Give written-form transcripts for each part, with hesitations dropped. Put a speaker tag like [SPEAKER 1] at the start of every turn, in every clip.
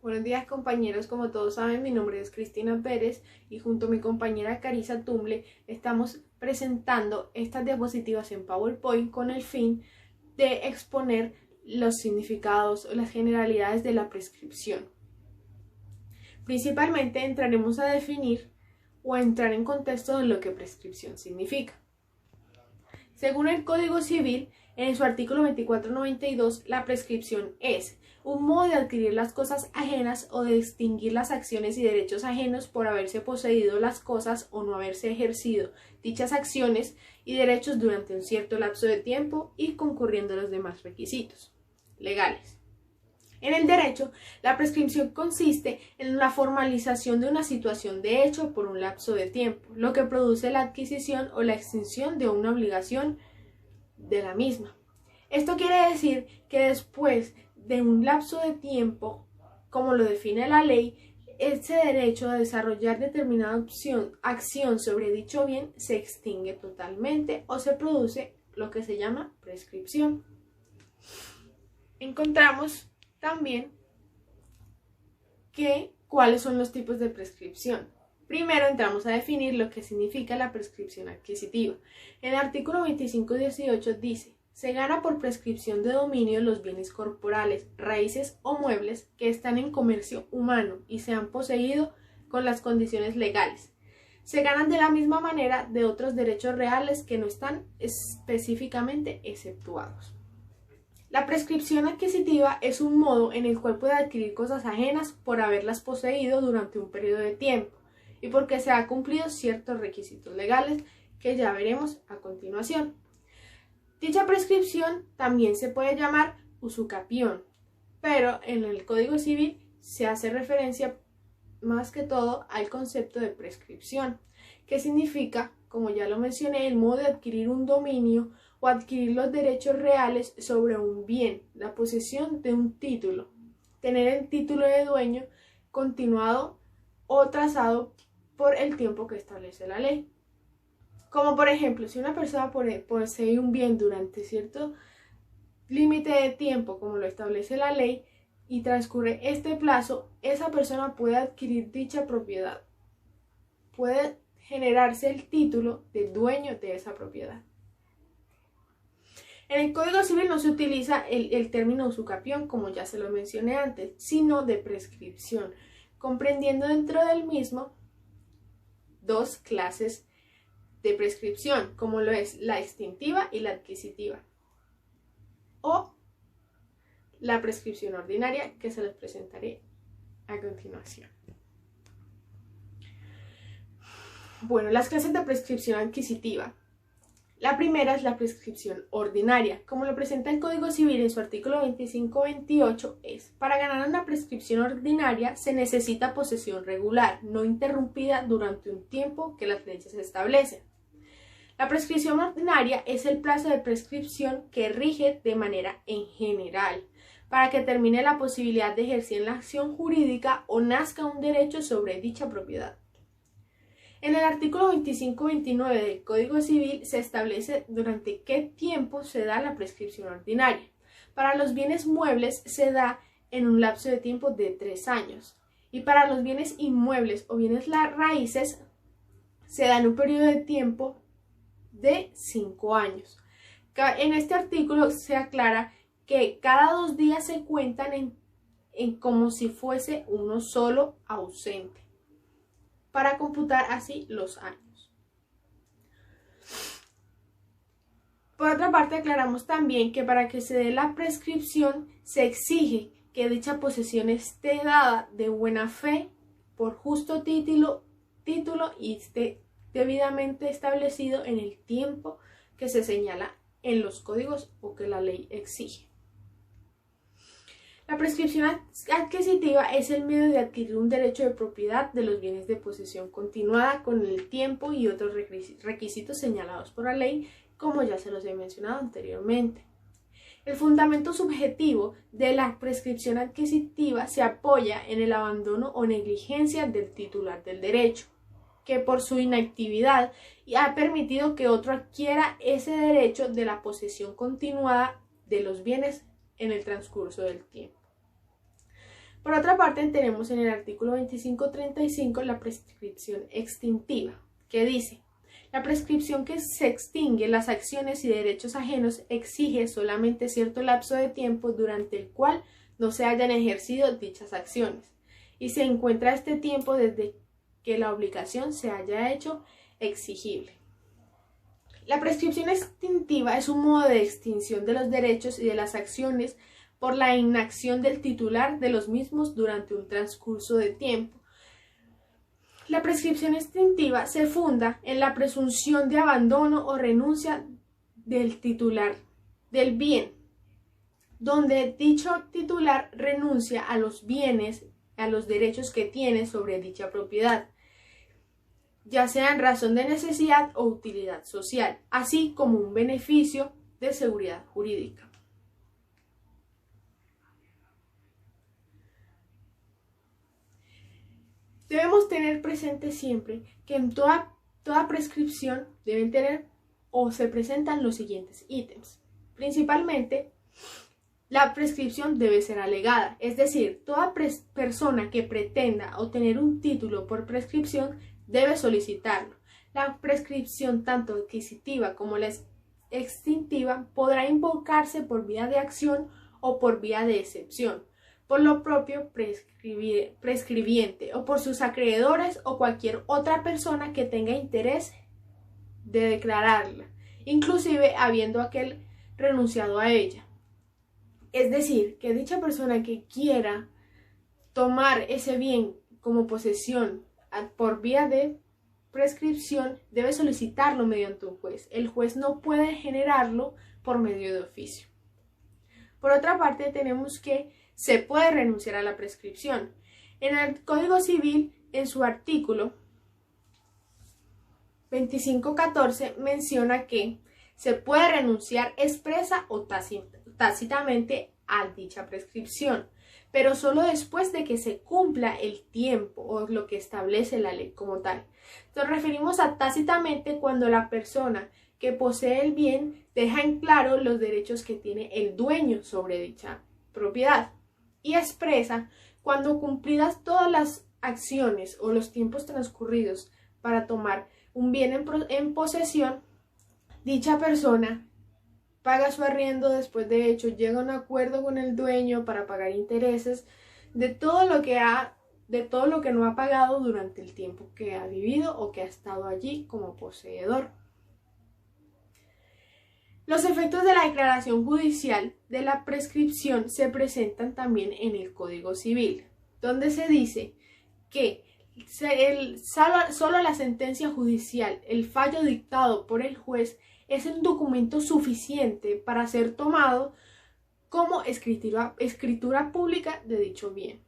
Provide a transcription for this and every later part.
[SPEAKER 1] Buenos días compañeros, como todos saben mi nombre es Cristina Pérez y junto a mi compañera Carissa Tumble estamos presentando estas diapositivas en PowerPoint con el fin de exponer los significados o las generalidades de la prescripción. Principalmente entraremos a definir o a entrar en contexto de lo que prescripción significa. Según el Código Civil, en su artículo 2492, la prescripción es un modo de adquirir las cosas ajenas o de extinguir las acciones y derechos ajenos por haberse poseído las cosas o no haberse ejercido dichas acciones y derechos durante un cierto lapso de tiempo y concurriendo los demás requisitos legales. En el derecho, la prescripción consiste en la formalización de una situación de hecho por un lapso de tiempo, lo que produce la adquisición o la extinción de una obligación de la misma. Esto quiere decir que después de un lapso de tiempo, como lo define la ley, ese derecho a desarrollar determinada acción sobre dicho bien se extingue totalmente o se produce lo que se llama prescripción. Encontramos también cuáles son los tipos de prescripción. Primero entramos a definir lo que significa la prescripción adquisitiva. El artículo 2518 dice: se gana por prescripción de dominio los bienes corporales, raíces o muebles que están en comercio humano y se han poseído con las condiciones legales. Se ganan de la misma manera de otros derechos reales que no están específicamente exceptuados. La prescripción adquisitiva es un modo en el cual puede adquirir cosas ajenas por haberlas poseído durante un periodo de tiempo y porque se han cumplido ciertos requisitos legales que ya veremos a continuación. Dicha prescripción también se puede llamar usucapión, pero en el Código Civil se hace referencia más que todo al concepto de prescripción, que significa, como ya lo mencioné, el modo de adquirir un dominio o adquirir los derechos reales sobre un bien, la posesión de un título, tener el título de dueño continuado o trazado por el tiempo que establece la ley. Como por ejemplo, si una persona posee un bien durante cierto límite de tiempo, como lo establece la ley, y transcurre este plazo, esa persona puede adquirir dicha propiedad. Puede generarse el título de dueño de esa propiedad. En el Código Civil no se utiliza el término usucapión, como ya se lo mencioné antes, sino de prescripción, comprendiendo dentro del mismo dos clases de prescripción, como lo es la extintiva y la adquisitiva, o la prescripción ordinaria, que se les presentaré a continuación. Bueno, las clases de prescripción adquisitiva. La primera es la prescripción ordinaria. Como lo presenta el Código Civil en su artículo 2528, para ganar una prescripción ordinaria se necesita posesión regular, no interrumpida durante un tiempo que las leyes establecen. La prescripción ordinaria es el plazo de prescripción que rige de manera en general para que termine la posibilidad de ejercer la acción jurídica o nazca un derecho sobre dicha propiedad. En el artículo 2529 del Código Civil se establece durante qué tiempo se da la prescripción ordinaria. Para los bienes muebles se da en un lapso de tiempo de 3 años y para los bienes inmuebles o bienes raíces se da en un periodo de tiempo de 5 años. En este artículo se aclara que cada 2 días se cuentan en como si fuese uno solo ausente, para computar así los años. Por otra parte, aclaramos también que para que se dé la prescripción se exige que dicha posesión esté dada de buena fe, por justo título y esté debidamente establecido en el tiempo que se señala en los códigos o que la ley exige. La prescripción adquisitiva es el medio de adquirir un derecho de propiedad de los bienes de posesión continuada con el tiempo y otros requisitos señalados por la ley, como ya se los he mencionado anteriormente. El fundamento subjetivo de la prescripción adquisitiva se apoya en el abandono o negligencia del titular del derecho, que por su inactividad ha permitido que otro adquiera ese derecho de la posesión continuada de los bienes en el transcurso del tiempo. Por otra parte, tenemos en el artículo 2535 la prescripción extintiva, que dice: la prescripción que se extingue las acciones y derechos ajenos exige solamente cierto lapso de tiempo durante el cual no se hayan ejercido dichas acciones, y se encuentra este tiempo desde que la obligación se haya hecho exigible. La prescripción extintiva es un modo de extinción de los derechos y de las acciones por la inacción del titular de los mismos durante un transcurso de tiempo. La prescripción extintiva se funda en la presunción de abandono o renuncia del titular del bien, donde dicho titular renuncia a los bienes, a los derechos que tiene sobre dicha propiedad, ya sea en razón de necesidad o utilidad social, así como un beneficio de seguridad jurídica. Debemos tener presente siempre que en toda prescripción deben tener o se presentan los siguientes ítems. Principalmente, la prescripción debe ser alegada, es decir, toda persona que pretenda obtener un título por prescripción debe solicitarlo. La prescripción tanto adquisitiva como la extintiva podrá invocarse por vía de acción o por vía de excepción, por lo propio prescribiente o por sus acreedores o cualquier otra persona que tenga interés de declararla, inclusive habiendo aquel renunciado a ella. Es decir, que dicha persona que quiera tomar ese bien como posesión por vía de prescripción debe solicitarlo mediante un juez. El juez no puede generarlo por medio de oficio. Por otra parte, tenemos que se puede renunciar a la prescripción. En el Código Civil, en su artículo 2514, menciona que se puede renunciar expresa o tácitamente a dicha prescripción, pero solo después de que se cumpla el tiempo o lo que establece la ley como tal. Nos referimos a tácitamente cuando la persona que posee el bien deja en claro los derechos que tiene el dueño sobre dicha propiedad, y expresa cuando cumplidas todas las acciones o los tiempos transcurridos para tomar un bien en posesión, dicha persona paga su arriendo después de hecho, llega a un acuerdo con el dueño para pagar intereses de todo lo que no ha pagado durante el tiempo que ha vivido o que ha estado allí como poseedor. Los efectos de la declaración judicial de la prescripción se presentan también en el Código Civil, donde se dice que solo la sentencia judicial, el fallo dictado por el juez, es un documento suficiente para ser tomado como escritura pública de dicho bien.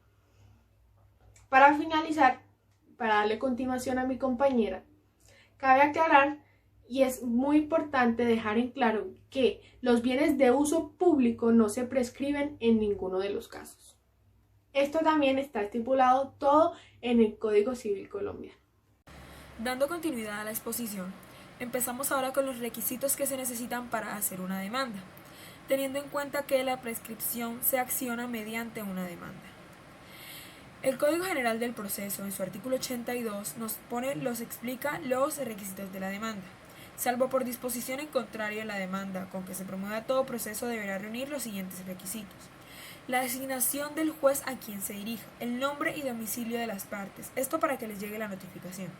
[SPEAKER 1] Para finalizar, para darle continuación a mi compañera, cabe aclarar y es muy importante dejar en claro que los bienes de uso público no se prescriben en ninguno de los casos. Esto también está estipulado todo en el Código Civil colombiano.
[SPEAKER 2] Dando continuidad a la exposición, empezamos ahora con los requisitos que se necesitan para hacer una demanda, teniendo en cuenta que la prescripción se acciona mediante una demanda. El Código General del Proceso, en su artículo 82, explica los requisitos de la demanda. Salvo por disposición en contrario a la demanda con que se promueva todo proceso, deberá reunir los siguientes requisitos: la designación del juez a quien se dirija, el nombre y domicilio de las partes, esto para que les llegue la notificación,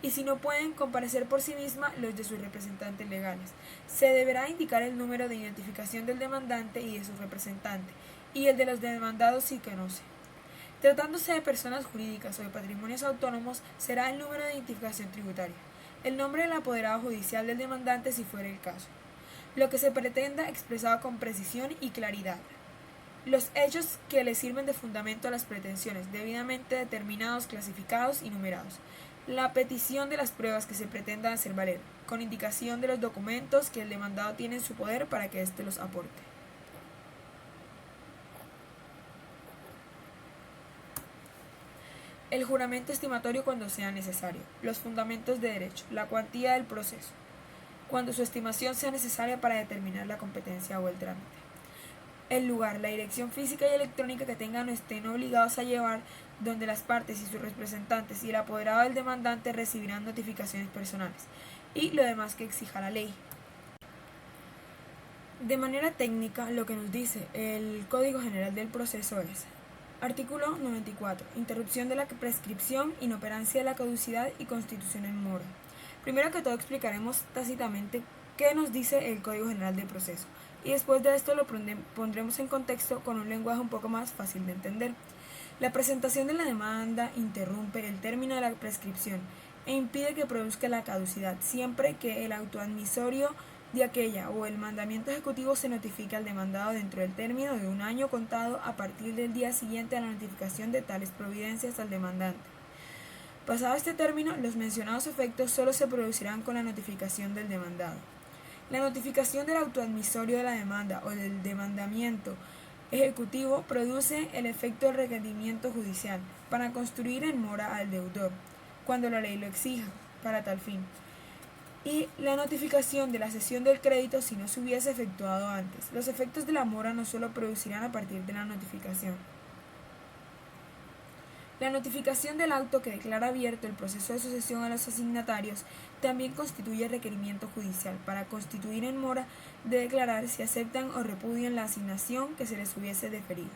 [SPEAKER 2] y si no pueden comparecer por sí misma, los de sus representantes legales. Se deberá indicar el número de identificación del demandante y de su representante, y el de los demandados si conoce. Tratándose de personas jurídicas o de patrimonios autónomos, será el número de identificación tributaria, el nombre del apoderado judicial del demandante si fuera el caso, lo que se pretenda expresado con precisión y claridad, los hechos que le sirven de fundamento a las pretensiones, debidamente determinados, clasificados y numerados, la petición de las pruebas que se pretendan hacer valer, con indicación de los documentos que el demandado tiene en su poder para que éste los aporte. El juramento estimatorio cuando sea necesario, los fundamentos de derecho, la cuantía del proceso, cuando su estimación sea necesaria para determinar la competencia o el trámite. el lugar, la dirección física y electrónica que tengan o estén obligados a llevar, donde las partes y sus representantes y el apoderado del demandante recibirán notificaciones personales, y lo demás que exija la ley. De manera técnica, lo que nos dice el Código General del Proceso es: artículo 94. Interrupción de la prescripción, inoperancia de la caducidad y constitución en mora. Primero que todo explicaremos tácitamente qué nos dice el Código General del Proceso, y después de esto lo pondremos en contexto con un lenguaje un poco más fácil de entender. La presentación de la demanda interrumpe el término de la prescripción e impide que produzca la caducidad, siempre que el auto admisorio de aquella o el mandamiento ejecutivo se notifique al demandado dentro del término de un año contado a partir del día siguiente a la notificación de tales providencias al demandante. Pasado este término, los mencionados efectos solo se producirán con la notificación del demandado. La notificación del autoadmisorio de la demanda o del demandamiento ejecutivo produce el efecto del requerimiento judicial para constituir en mora al deudor, cuando la ley lo exija, para tal fin, y la notificación de la cesión del crédito si no se hubiese efectuado antes. Los efectos de la mora no solo producirán a partir de la notificación. La notificación del auto que declara abierto el proceso de sucesión a los asignatarios también constituye requerimiento judicial para constituir en mora de declarar si aceptan o repudian la asignación que se les hubiese deferido.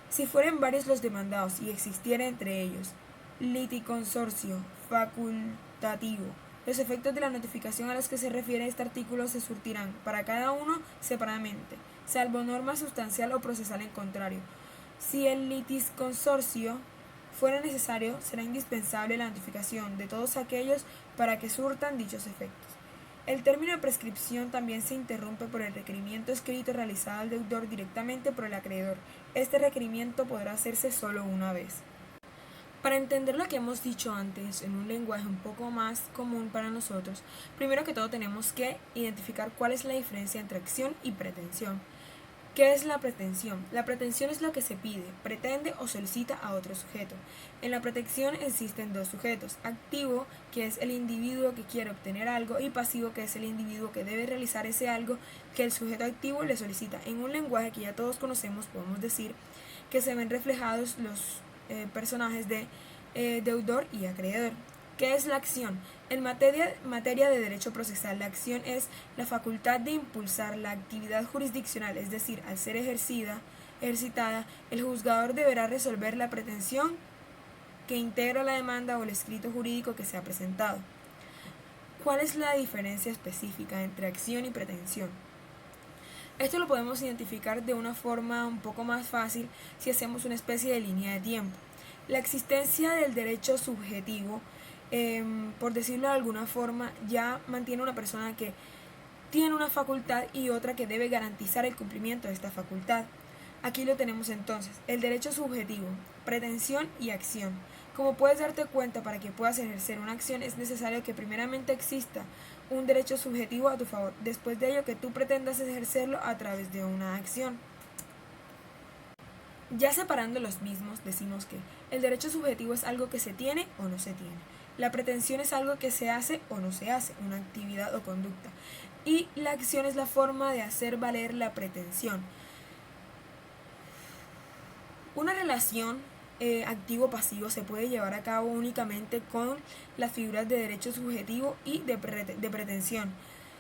[SPEAKER 2] Si fueren varios los demandados y existiera entre ellos liticonsorcio facultativo, los efectos de la notificación a los que se refiere este artículo se surtirán para cada uno separadamente, salvo norma sustancial o procesal en contrario. Si el litisconsorcio fuera necesario, será indispensable la notificación de todos aquellos para que surtan dichos efectos. El término de prescripción también se interrumpe por el requerimiento escrito realizado al deudor directamente por el acreedor. Este requerimiento podrá hacerse solo una vez. Para entender lo que hemos dicho antes en un lenguaje un poco más común para nosotros, primero que todo tenemos que identificar cuál es la diferencia entre acción y pretensión. ¿Qué es la pretensión? La pretensión es lo que se pide, pretende o solicita a otro sujeto. En la pretensión existen dos sujetos: activo, que es el individuo que quiere obtener algo, y pasivo, que es el individuo que debe realizar ese algo que el sujeto activo le solicita. En un lenguaje que ya todos conocemos, podemos decir que se ven reflejados los personajes de deudor y acreedor. ¿Qué es la acción? En materia de derecho procesal, la acción es la facultad de impulsar la actividad jurisdiccional, es decir, al ser ejercitada, el juzgador deberá resolver la pretensión que integra la demanda o el escrito jurídico que se ha presentado. ¿Cuál es la diferencia específica entre acción y pretensión? Esto lo podemos identificar de una forma un poco más fácil si hacemos una especie de línea de tiempo. La existencia del derecho subjetivo, por decirlo de alguna forma, ya mantiene una persona que tiene una facultad y otra que debe garantizar el cumplimiento de esta facultad. Aquí lo tenemos entonces, el derecho subjetivo, pretensión y acción. Como puedes darte cuenta, para que puedas ejercer una acción es necesario que primeramente exista un derecho subjetivo a tu favor, después de ello que tú pretendas ejercerlo a través de una acción. Ya separando los mismos, decimos que el derecho subjetivo es algo que se tiene o no se tiene. La pretensión es algo que se hace o no se hace, una actividad o conducta. Y la acción es la forma de hacer valer la pretensión. Una relación activo-pasivo se puede llevar a cabo únicamente con las figuras de derecho subjetivo y de pretensión.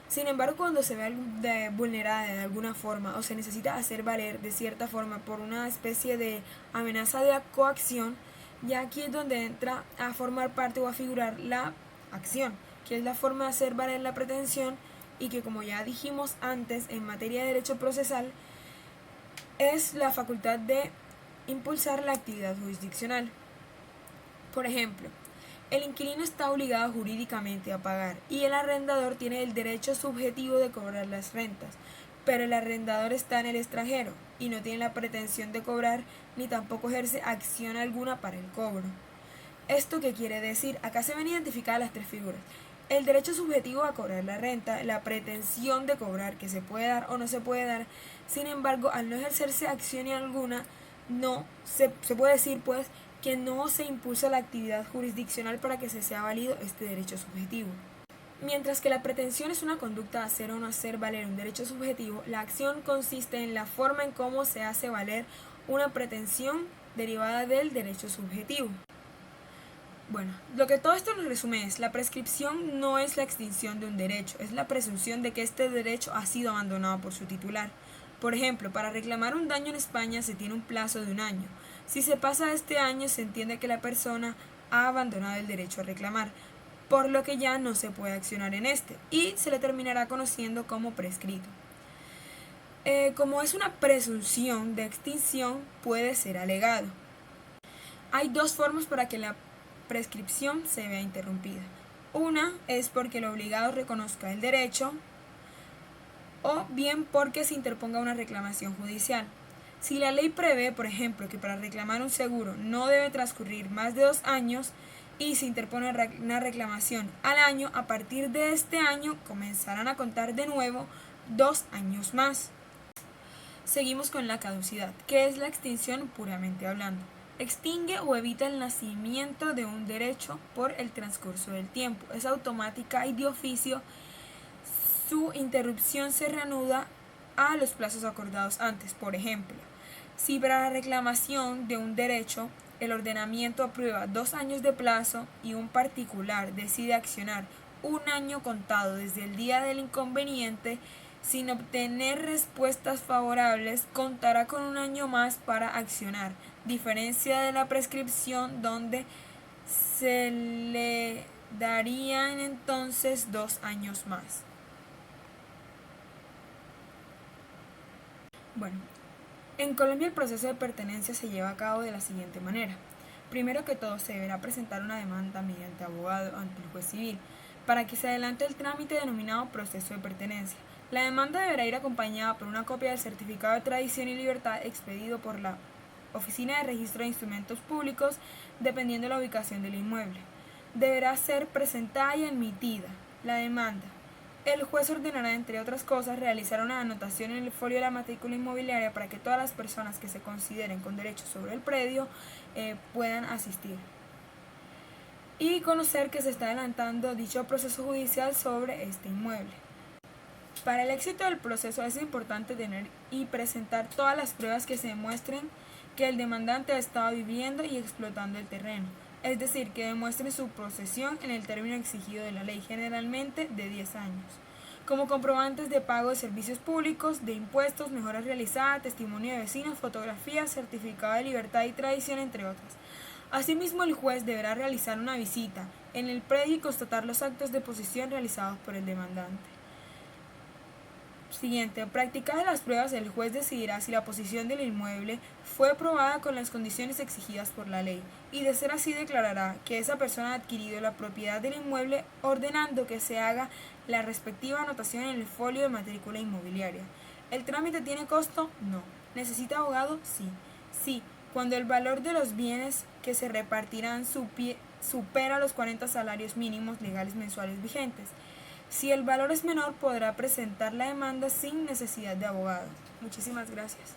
[SPEAKER 2] Sin embargo, cuando se ve vulnerada de alguna forma o se necesita hacer valer de cierta forma por una especie de amenaza de coacción, ya aquí es donde entra a formar parte o a figurar la acción, que es la forma de hacer valer la pretensión y que, como ya dijimos antes en materia de derecho procesal, es la facultad de impulsar la actividad jurisdiccional. Por ejemplo, el inquilino está obligado jurídicamente a pagar y el arrendador tiene el derecho subjetivo de cobrar las rentas, pero el arrendador está en el extranjero y no tiene la pretensión de cobrar ni tampoco ejerce acción alguna para el cobro. ¿Esto qué quiere decir? Acá se ven identificadas las tres figuras: el derecho subjetivo a cobrar la renta, la pretensión de cobrar, que se puede dar o no se puede dar. Sin embargo, al no ejercerse acción alguna, no se puede decir pues que no se impulsa la actividad jurisdiccional para que se sea válido este derecho subjetivo. Mientras que la pretensión es una conducta de hacer o no hacer valer un derecho subjetivo, la acción consiste en la forma en cómo se hace valer una pretensión derivada del derecho subjetivo. Bueno, lo que todo esto nos resume es, la prescripción no es la extinción de un derecho, es la presunción de que este derecho ha sido abandonado por su titular. Por ejemplo, para reclamar un daño en España se tiene un plazo de 1 año. Si se pasa este año, se entiende que la persona ha abandonado el derecho a reclamar, por lo que ya no se puede accionar en este, y se le terminará conociendo como prescrito. Como es una presunción de extinción, puede ser alegado. Hay 2 formas para que la prescripción se vea interrumpida. Una es porque el obligado reconozca el derecho, o bien porque se interponga una reclamación judicial. Si la ley prevé, por ejemplo, que para reclamar un seguro no debe transcurrir más de 2 años y se interpone una reclamación al año, a partir de este año comenzarán a contar de nuevo 2 años más. Seguimos con la caducidad, que es la extinción puramente hablando. Extingue o evita el nacimiento de un derecho por el transcurso del tiempo. Es automática y de oficio. Su interrupción se reanuda a los plazos acordados antes. Por ejemplo, si para la reclamación de un derecho el ordenamiento aprueba 2 años de plazo y un particular decide accionar 1 año contado desde el día del inconveniente, sin obtener respuestas favorables, contará con 1 año más para accionar, diferencia de la prescripción donde se le darían entonces 2 años más. Bueno, en Colombia el proceso de pertenencia se lleva a cabo de la siguiente manera. Primero que todo, se deberá presentar una demanda mediante abogado ante el juez civil, para que se adelante el trámite denominado proceso de pertenencia. La demanda deberá ir acompañada por una copia del certificado de tradición y libertad expedido por la Oficina de Registro de Instrumentos Públicos, dependiendo de la ubicación del inmueble. Deberá ser presentada y admitida la demanda. El juez ordenará, entre otras cosas, realizar una anotación en el folio de la matrícula inmobiliaria para que todas las personas que se consideren con derecho sobre el predio puedan asistir. Y conocer que se está adelantando dicho proceso judicial sobre este inmueble. Para el éxito del proceso es importante tener y presentar todas las pruebas que se demuestren que el demandante ha estado viviendo y explotando el terreno, es decir, que demuestren su posesión en el término exigido de la ley, generalmente de 10 años, como comprobantes de pago de servicios públicos, de impuestos, mejoras realizadas, testimonio de vecinos, fotografías, certificado de libertad y tradición, entre otras. Asimismo, el juez deberá realizar una visita en el predio y constatar los actos de posesión realizados por el demandante. Siguiente, practicadas las pruebas, el juez decidirá si la posesión del inmueble fue aprobada con las condiciones exigidas por la ley, y de ser así declarará que esa persona ha adquirido la propiedad del inmueble, ordenando que se haga la respectiva anotación en el folio de matrícula inmobiliaria. ¿El trámite tiene costo? No. ¿Necesita abogado? Sí. Sí, cuando el valor de los bienes que se repartirán supera los 40 salarios mínimos legales mensuales vigentes. Si el valor es menor, podrá presentar la demanda sin necesidad de abogado. Muchísimas gracias.